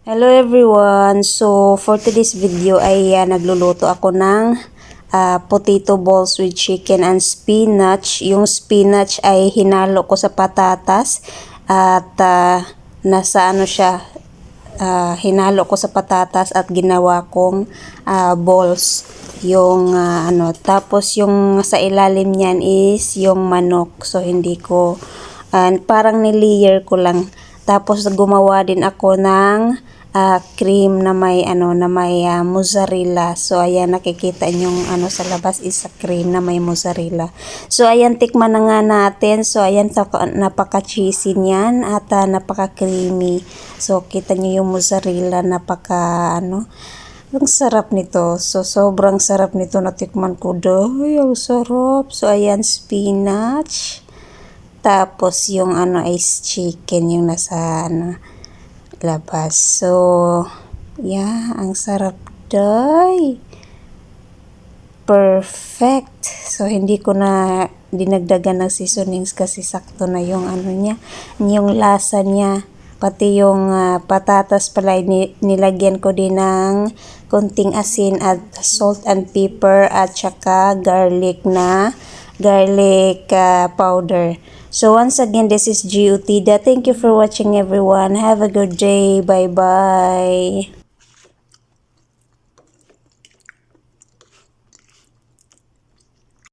Hello everyone! So for today's video ay nagluluto ako ng potato balls with chicken and spinach. Yung spinach ay hinalo ko sa patatas at nasa ano siya, hinalo ko sa patatas at ginawa kong balls. Yung tapos yung sa ilalim niyan is yung manok. So hindi ko parang ni-layer ko lang. Tapos gumawa din ako ng cream na may mozzarella. So ayan, nakikita nyong sa labas is cream na may mozzarella. So ayan, tikman na nga natin. So ayan, napaka-cheesy niyan at napaka-creamy. So kita nyo yung mozzarella, ang sarap nito. So sobrang sarap nito, natikman ko doy. Ang sarap. So ayan, spinach. Tapos yung is chicken yung nasa labas. So yeah, ang sarap doy. Perfect. So hindi ko na dinagdagan ng seasonings kasi sakto na yung niya, yung lasa niya. Pati yung patatas pala nilagyan ko din ng konting asin at salt and pepper at saka garlic powder. So once again, this is Gio Tida. Thank you for watching everyone. Have a good day. Bye bye.